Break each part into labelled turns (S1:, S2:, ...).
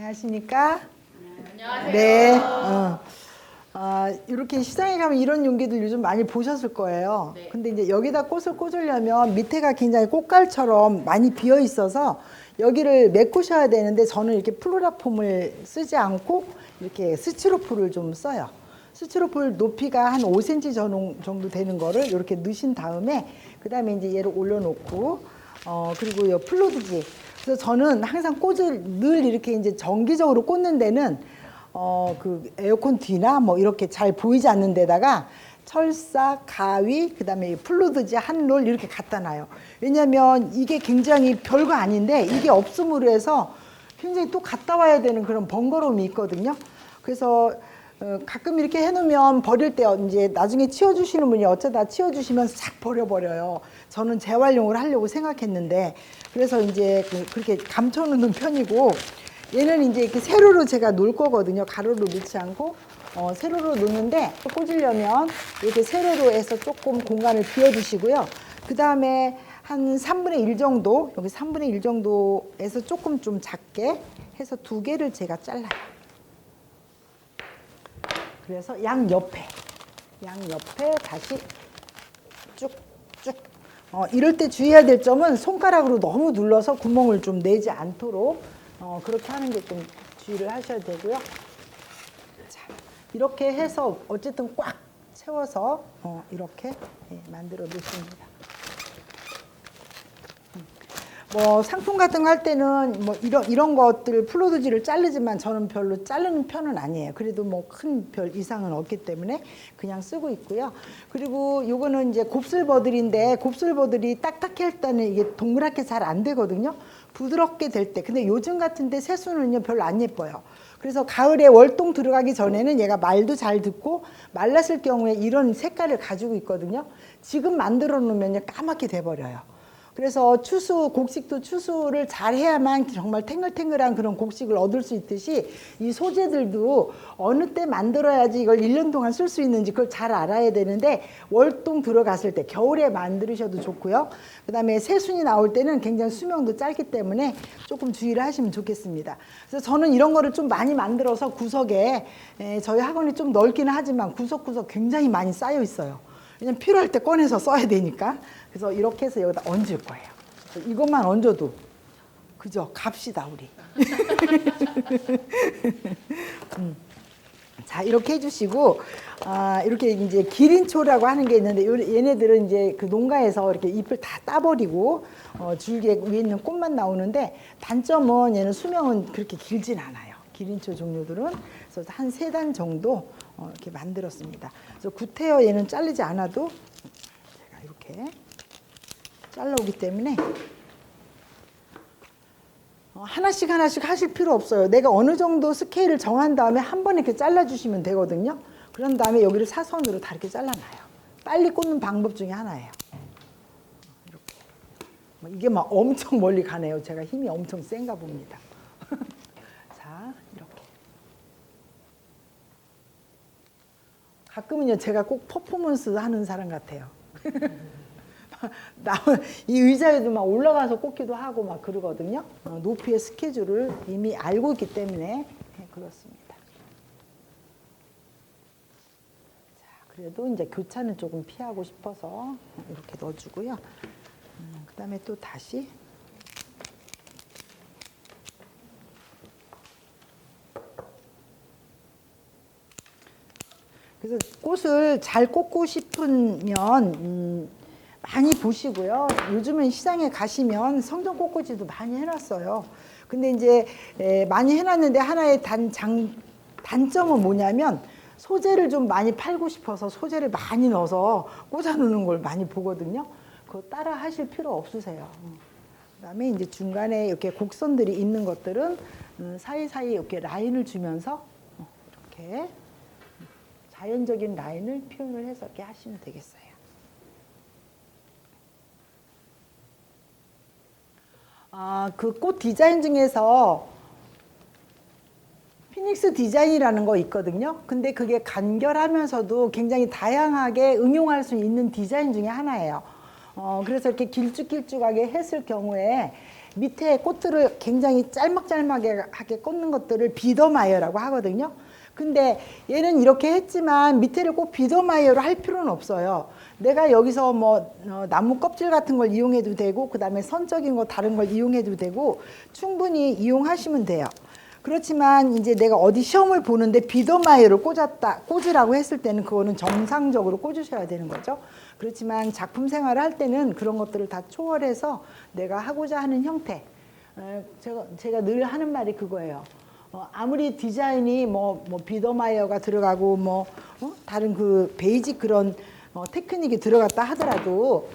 S1: 안녕하십니까?
S2: 안녕하세요.
S1: 네. 이렇게 시장에 가면 이런 용기들 요즘 많이 보셨을 거예요.
S2: 네.
S1: 근데 이제 여기다 꽃을 꽂으려면 밑에가 굉장히 꽃갈처럼 많이 비어 있어서 여기를 메꾸셔야 되는데 저는 이렇게 플로라폼을 쓰지 않고 이렇게 스티로폼을 좀 써요. 스티로폼 높이가 한 5cm 정도 되는 거를 이렇게 넣으신 다음에 그 다음에 이제 얘를 올려놓고 그리고 이 플로드지. 그래서 저는 항상 꽃을 늘 이렇게 이제 정기적으로 꽂는 데는 그 에어컨 뒤나 뭐 이렇게 잘 보이지 않는 데다가 철사, 가위, 그다음에 플루드지 한 롤 이렇게 갖다 놔요. 왜냐하면 이게 굉장히 별거 아닌데 이게 없음으로 해서 굉장히 또 갔다 와야 되는 그런 번거로움이 있거든요. 그래서 가끔 이렇게 해놓으면 버릴 때 이제 나중에 치워주시는 분이 어쩌다 치워주시면 싹 버려버려요. 저는 재활용을 하려고 생각했는데 그래서 이제 그렇게 감춰놓는 편이고 얘는 이제 이렇게 세로로 제가 놓을 거거든요. 가로로 놓지 않고 세로로 놓는데 꽂으려면 이렇게 세로로 해서 조금 공간을 비워주시고요. 그 다음에 한 3분의 1 정도 여기 3분의 1 정도에서 조금 좀 작게 해서 2개를 제가 잘라요. 그래서 양옆에 다시 쭉쭉 이럴 때 주의해야 될 점은 손가락으로 너무 눌러서 구멍을 좀 내지 않도록 그렇게 하는 게 좀 주의를 하셔야 되고요. 자, 이렇게 해서 어쨌든 꽉 채워서 이렇게 만들어 놓습니다. 뭐 상품 같은 거 할 때는 뭐 이런 것들 플로드지를 자르지만 저는 별로 자르는 편은 아니에요. 그래도 뭐 큰 별 이상은 없기 때문에 그냥 쓰고 있고요. 그리고 요거는 이제 곱슬버들인데 곱슬버들이 딱딱해 할 때는 이게 동그랗게 잘 안 되거든요. 부드럽게 될 때. 근데 요즘 같은데 새수는요 별로 안 예뻐요. 그래서 가을에 월동 들어가기 전에는 얘가 말도 잘 듣고 말랐을 경우에 이런 색깔을 가지고 있거든요. 지금 만들어 놓으면 까맣게 돼버려요. 그래서 추수, 곡식도 추수를 잘 해야만 정말 탱글탱글한 그런 곡식을 얻을 수 있듯이 이 소재들도 어느 때 만들어야지 이걸 1년 동안 쓸 수 있는지 그걸 잘 알아야 되는데 월동 들어갔을 때 겨울에 만드셔도 좋고요. 그 다음에 새순이 나올 때는 굉장히 수명도 짧기 때문에 조금 주의를 하시면 좋겠습니다. 그래서 저는 이런 거를 좀 많이 만들어서 구석에 저희 학원이 좀 넓기는 하지만 구석구석 굉장히 많이 쌓여 있어요. 왜냐면 필요할 때 꺼내서 써야 되니까. 그래서 이렇게 해서 여기다 얹을 거예요. 이것만 얹어도 그죠? 갑시다 우리. 자 이렇게 해주시고 이렇게 이제 기린초라고 하는 게 있는데 얘네들은 이제 그 농가에서 이렇게 잎을 다 따버리고 줄기에 위에 있는 꽃만 나오는데 단점은 얘는 수명은 그렇게 길진 않아요. 기린초 종류들은 그래서 한 3단 정도 이렇게 만들었습니다. 그래서 구태여 얘는 자르지 않아도 제가 이렇게 잘라오기 때문에 하나씩 하실 필요 없어요. 내가 어느 정도 스케일을 정한 다음에 한 번에 이렇게 잘라주시면 되거든요. 그런 다음에 여기를 사선으로 다 이렇게 잘라놔요. 빨리 꽂는 방법 중에 하나예요. 이렇게. 이게 막 엄청 멀리 가네요. 제가 힘이 엄청 센가 봅니다. 자, 이렇게. 가끔은요, 제가 꼭 퍼포먼스 하는 사람 같아요. 이 의자에도 막 올라가서 꽂기도 하고 막 그러거든요. 높이의 스케줄을 이미 알고 있기 때문에 그렇습니다. 자, 그래도 이제 교차는 조금 피하고 싶어서 이렇게 넣어주고요. 그다음에 또 다시 그래서 꽃을 잘 꽂고 싶으면 많이 보시고요. 요즘은 시장에 가시면 성전 꽃꽂이도 많이 해놨어요. 근데 이제 많이 해놨는데 하나의 단점은 뭐냐면 소재를 좀 많이 팔고 싶어서 소재를 많이 넣어서 꽂아놓는 걸 많이 보거든요. 그거 따라 하실 필요 없으세요. 그다음에 이제 중간에 이렇게 곡선들이 있는 것들은 사이사이 이렇게 라인을 주면서 이렇게 자연적인 라인을 표현을 해서 이렇게 하시면 되겠어요. 그 꽃 디자인 중에서 피닉스 디자인이라는 거 있거든요. 근데 그게 간결하면서도 굉장히 다양하게 응용할 수 있는 디자인 중에 하나예요. 그래서 이렇게 길쭉길쭉하게 했을 경우에 밑에 꽃들을 굉장히 짤막짤막하게 꽂는 것들을 비더마이어라고 하거든요. 근데 얘는 이렇게 했지만 밑에를 꼭 비더마이어로 할 필요는 없어요. 내가 여기서 뭐 나무 껍질 같은 걸 이용해도 되고, 그 다음에 선적인 거 다른 걸 이용해도 되고, 충분히 이용하시면 돼요. 그렇지만 이제 내가 어디 시험을 보는데 비더마이어를 꽂으라고 했을 때는 그거는 정상적으로 꽂으셔야 되는 거죠. 그렇지만 작품 생활을 할 때는 그런 것들을 다 초월해서 내가 하고자 하는 형태. 제가 늘 하는 말이 그거예요. 아무리 디자인이 뭐 비더마이어가 들어가고 다른 그 베이직 그런 테크닉이 들어갔다 하더라도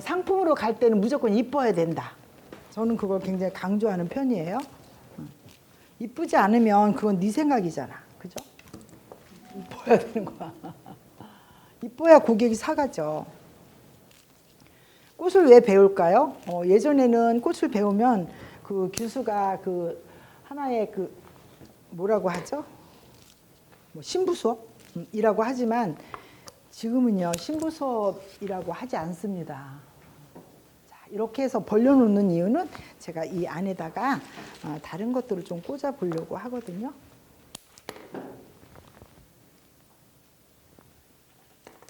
S1: 상품으로 갈 때는 무조건 이뻐야 된다. 저는 그걸 굉장히 강조하는 편이에요. 이쁘지 않으면 그건 네 생각이잖아. 그죠? 이뻐야 되는 거야. 이뻐야 고객이 사가죠. 꽃을 왜 배울까요? 예전에는 꽃을 배우면 그 교수가 그 하나의 그 뭐라고 하죠? 뭐 신부 수업이라고 하지만 지금은요 신부 수업이라고 하지 않습니다. 자, 이렇게 해서 벌려놓는 이유는 제가 이 안에다가 다른 것들을 좀 꽂아 보려고 하거든요.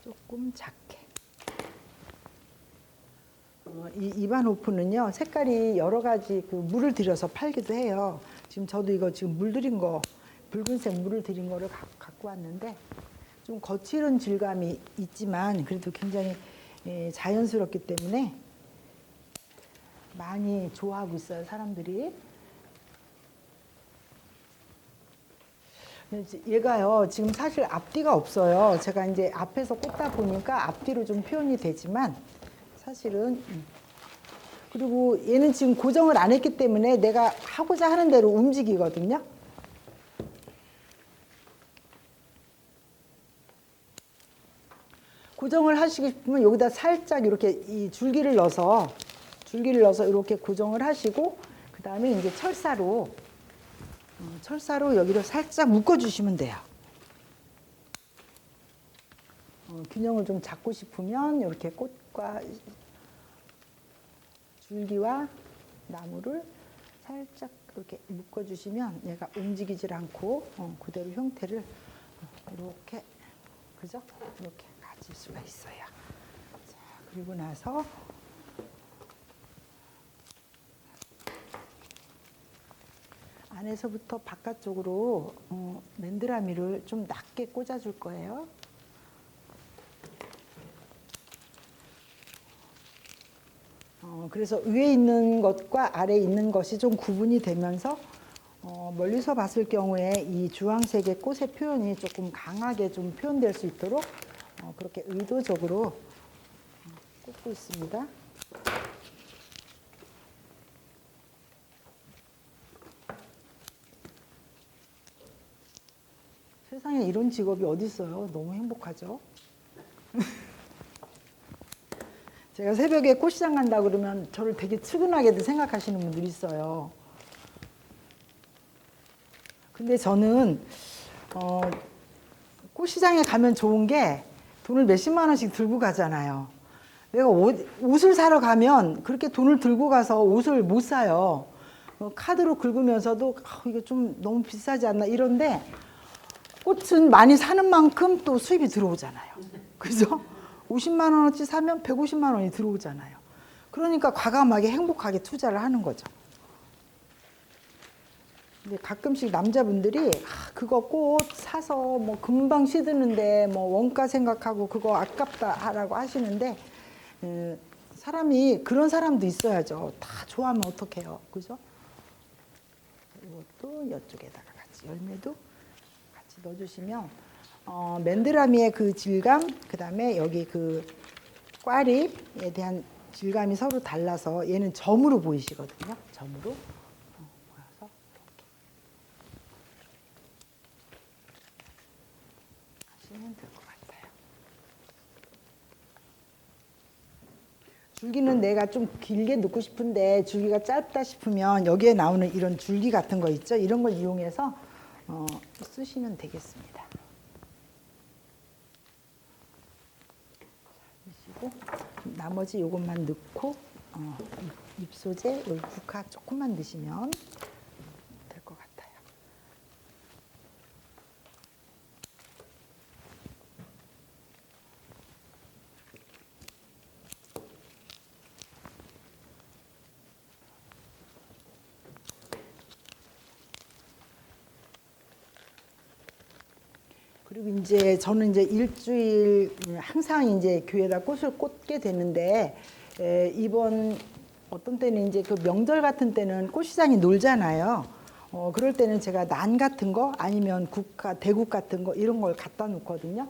S1: 조금 작게. 이 이반호프는요 색깔이 여러 가지 그 물을 들여서 팔기도 해요. 지금 저도 이거 지금 물 들인 거 붉은색 물을 들인 거를 갖고 왔는데 좀 거칠은 질감이 있지만 그래도 굉장히 자연스럽기 때문에 많이 좋아하고 있어요 사람들이. 얘가요 지금 사실 앞뒤가 없어요. 제가 이제 앞에서 꽂다 보니까 앞뒤로 좀 표현이 되지만 사실은 그리고 얘는 지금 고정을 안 했기 때문에 내가 하고자 하는 대로 움직이거든요. 고정을 하시고 싶으면 여기다 살짝 이렇게 이 줄기를 넣어서 이렇게 고정을 하시고 그 다음에 이제 철사로 여기를 살짝 묶어주시면 돼요. 균형을 좀 잡고 싶으면 이렇게 꽃과 줄기와 나무를 살짝 이렇게 묶어주시면 얘가 움직이질 않고 그대로 형태를 이렇게 그죠? 이렇게 가질 수가 있어요. 자, 그리고 나서 안에서부터 바깥쪽으로 맨드라미를 좀 낮게 꽂아줄 거예요. 그래서 위에 있는 것과 아래에 있는 것이 좀 구분이 되면서 멀리서 봤을 경우에 이 주황색의 꽃의 표현이 조금 강하게 좀 표현될 수 있도록 그렇게 의도적으로 꽂고 있습니다. 세상에 이런 직업이 어디 있어요? 너무 행복하죠? 제가 새벽에 꽃시장 간다 그러면 저를 되게 측은하게도 생각하시는 분들이 있어요. 근데 저는 꽃시장에 가면 좋은 게 돈을 몇십만 원씩 들고 가잖아요. 내가 옷을 사러 가면 그렇게 돈을 들고 가서 옷을 못 사요. 카드로 긁으면서도 이거 좀 너무 비싸지 않나 이런데 꽃은 많이 사는 만큼 또 수입이 들어오잖아요. 그죠? 50만 원어치 사면 150만 원이 들어오잖아요. 그러니까 과감하게 행복하게 투자를 하는 거죠. 근데 가끔씩 남자분들이 그거 꽃 사서 뭐 금방 시드는데 뭐 원가 생각하고 그거 아깝다라고 하시는데 사람이 그런 사람도 있어야죠. 다 좋아하면 어떡해요. 그죠? 이것도 이쪽에다가 같이 열매도 같이 넣어주시면 맨드라미의 그 질감, 그 다음에 여기 그 꽈립에 대한 질감이 서로 달라서 얘는 점으로 보이시거든요. 점으로 보여서 이렇게 하시면 될 것 같아요. 줄기는 내가 좀 길게 넣고 싶은데 줄기가 짧다 싶으면 여기에 나오는 이런 줄기 같은 거 있죠? 이런 걸 이용해서 쓰시면 되겠습니다. 나머지 이것만 넣고 잎소재, 여기 국화 조금만 넣으시면 될 것 같아요. 그리고 이제 저는 이제 일주일 항상 이제 교회에다 꽃을 꽂게 되는데 이번 어떤 때는 이제 그 명절 같은 때는 꽃시장이 놀잖아요. 그럴 때는 제가 난 같은 거 아니면 국화, 대국 같은 거 이런 걸 갖다 놓거든요.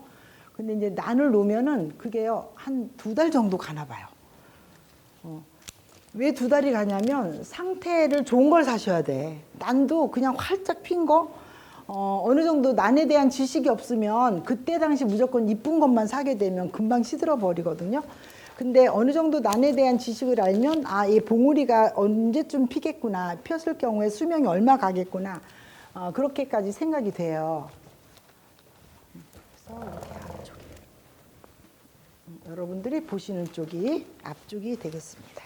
S1: 근데 이제 난을 놓으면은 그게요 한 2달 정도 가나 봐요. 왜 2달이 가냐면 상태를 좋은 걸 사셔야 돼. 난도 그냥 활짝 핀 거. 어느 정도 난에 대한 지식이 없으면 그때 당시 무조건 이쁜 것만 사게 되면 금방 시들어 버리거든요. 근데 어느 정도 난에 대한 지식을 알면 이 봉우리가 언제쯤 피겠구나, 폈을 경우에 수명이 얼마 가겠구나, 그렇게까지 생각이 돼요. 그래서 이렇게 앞쪽에 여러분들이 보시는 쪽이 앞쪽이 되겠습니다.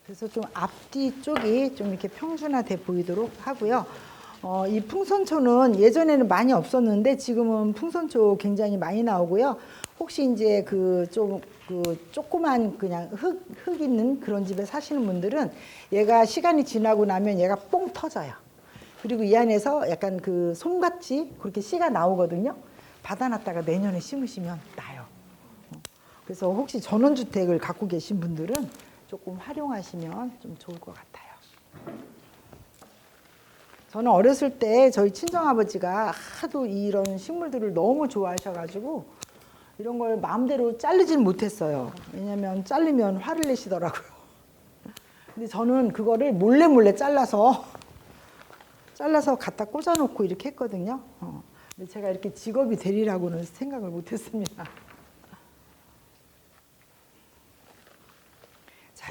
S1: 그래서 좀 앞뒤 쪽이 좀 이렇게 평준화돼 보이도록 하고요. 이 풍선초는 예전에는 많이 없었는데 지금은 풍선초 굉장히 많이 나오고요. 혹시 이제 그 조그만 그냥 흙 있는 그런 집에 사시는 분들은 얘가 시간이 지나고 나면 얘가 뽕 터져요. 그리고 이 안에서 약간 그 솜같이 그렇게 씨가 나오거든요. 받아놨다가 내년에 심으시면 나요. 그래서 혹시 전원주택을 갖고 계신 분들은 조금 활용하시면 좀 좋을 것 같아요. 저는 어렸을 때 저희 친정아버지가 하도 이런 식물들을 너무 좋아하셔가지고 이런 걸 마음대로 자르진 못했어요. 왜냐면 자르면 화를 내시더라고요. 근데 저는 그거를 몰래 잘라서 갖다 꽂아놓고 이렇게 했거든요. 근데 제가 이렇게 직업이 되리라고는 생각을 못했습니다.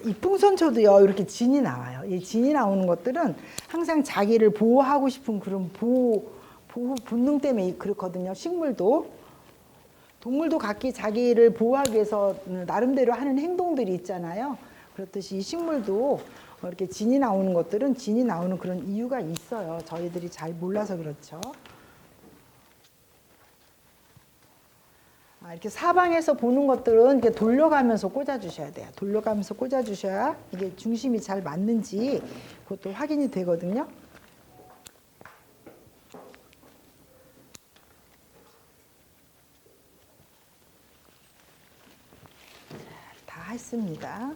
S1: 이 풍선초도요 이렇게 진이 나와요. 이 진이 나오는 것들은 항상 자기를 보호하고 싶은 그런 보호 본능 때문에 그렇거든요. 식물도 동물도 각기 자기를 보호하기 위해서 나름대로 하는 행동들이 있잖아요. 그렇듯이 이 식물도 이렇게 진이 나오는 것들은 진이 나오는 그런 이유가 있어요. 저희들이 잘 몰라서 그렇죠. 이렇게 사방에서 보는 것들은 이렇게 돌려가면서 꽂아주셔야 돼요. 돌려가면서 꽂아주셔야 이게 중심이 잘 맞는지 그것도 확인이 되거든요. 다 했습니다.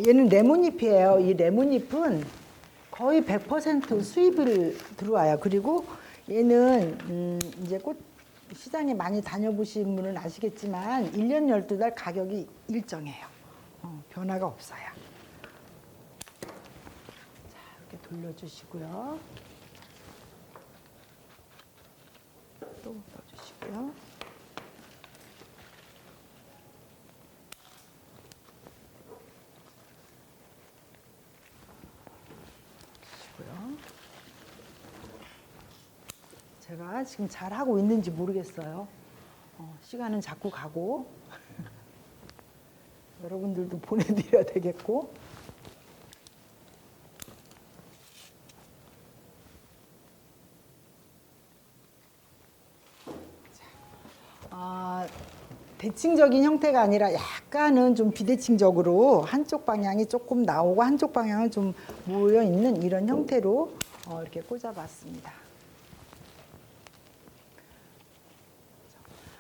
S1: 얘는 레몬잎이에요. 이 레몬잎은 거의 100% 수입을 들어와요. 그리고 얘는 이제 꽃 시장에 많이 다녀보신 분은 아시겠지만 1년 12달 가격이 일정해요. 변화가 없어요. 자, 이렇게 돌려주시고요. 또 넣어주시고요. 제가 지금 잘하고 있는지 모르겠어요. 시간은 자꾸 가고 여러분들도 보내드려야 되겠고. 대칭적인 형태가 아니라 약간은 좀 비대칭적으로 한쪽 방향이 조금 나오고 한쪽 방향은 좀 모여 있는 이런 형태로 이렇게 꽂아봤습니다.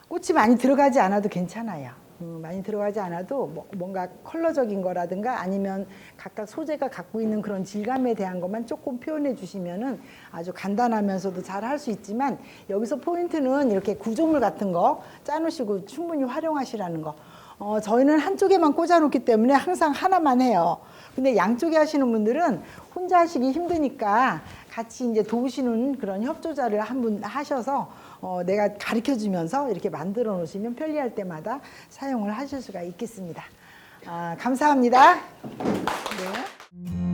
S1: 꽃이 많이 들어가지 않아도 괜찮아요. 많이 들어가지 않아도 뭔가 컬러적인 거라든가 아니면 각각 소재가 갖고 있는 그런 질감에 대한 것만 조금 표현해 주시면은 아주 간단하면서도 잘 할 수 있지만 여기서 포인트는 이렇게 구조물 같은 거 짜놓으시고 충분히 활용하시라는 거. 저희는 한쪽에만 꽂아놓기 때문에 항상 하나만 해요. 근데 양쪽에 하시는 분들은 혼자 하시기 힘드니까 같이 이제 도우시는 그런 협조자를 한 분 하셔서 내가 가르쳐 주면서 이렇게 만들어 놓으시면 편리할 때마다 사용을 하실 수가 있겠습니다. 감사합니다. 네.